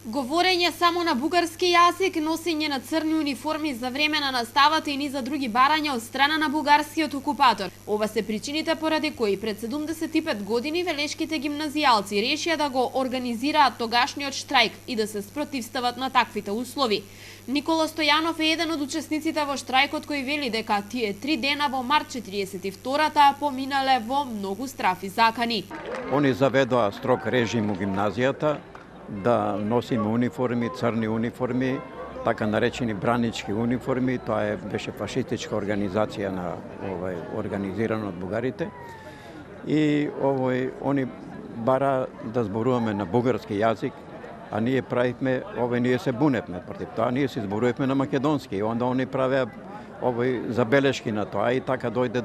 Говорење само на бугарски јазик, носење на црни униформи за време на наставата и низа други барања од страна на бугарскиот окупатор. Ова се причините поради кои пред 75 години велешките гимназијалци решија да го организираат тогашниот штрајк и да се спротивстават на таквите услови. Никола Стојанов е еден од учесниците во штрајкот кој вели дека тие 3 дена во март 42-та поминале во многу страф и закани. Они заведоа строг режим у гимназијата, да носиме униформи, црни униформи, така наречени бранички униформи. Тоа беше фашистичка организација на организирана од бугарите. И они бара да зборуваме на бугарски јазик, а ние правихме, ние се буневме против тоа, ние се зборувавме на македонски и онда они правеа забелешки на тоа и така дојде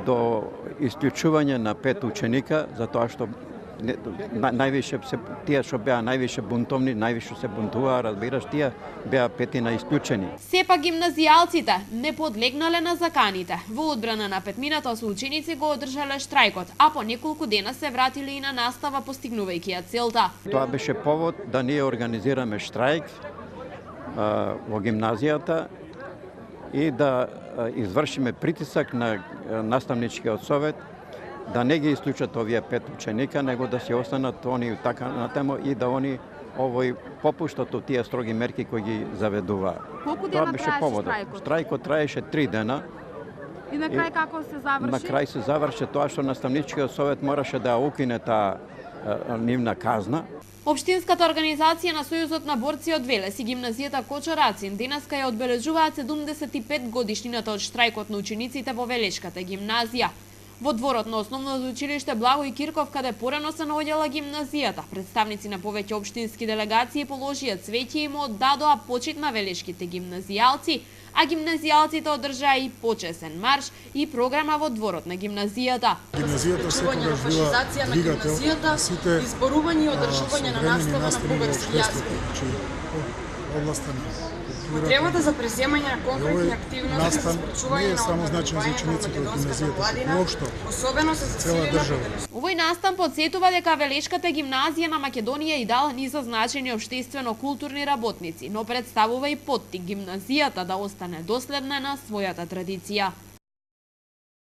до исклучување на 5 ученика за тоа што највише тие што беа највише бунтовни, највише се бунтуваа, разбираш, тие беа 5 исклучени. Сепак гимназијалците не подлегнале на заканите. Во одбрана на петмината соученици го одржале штрајкот, а по неколку дена се вратиле и на настава постигнувајќи ја целта. Тоа беше повод да ние организираме штрајк во гимназијата и да извршиме притисак на наставничкиот совет да не ги исклучат овие 5 ученика, него да се останат они така натаму и да они попуштат од тие строги мерки кои ги заведуваа. Колку дена траеше штрајкот? Штрајкот траеше 3 дена. И на крај како се заврши? На крај се заврши тоа што наставничкиот совет мораше да укине таа нивна казна. Општинската организација на Сојузот на борци од Велес и гимназијата Кочо Рацин денеска ја одбележуваат 75 годишнината од штрајкот на учениците во Велешката гимназија. Во дворот на основното училиште Благој Кирков, каде порано се наоѓала гимназијата, представници на повеќе општински делегации положија цвеќе и му оддадоа почит на велешките гимназијалци, а гимназијалците одржаа и почесен марш и програма во дворот на гимназијата. Гимназијата секогаш била двигател на сите изборување и одржување на настава на бугарски јазик. Областа на Потребата за преземање на конкретни активности за спречување на само значен за учениците од гимназијата, воопшто особено се цела држава. Овој настан подсетува дека Велешката гимназија на Македонија и дала низа значени општествено-културни работници, но представува и поттик гимназијата да остане доследна на својата традиција.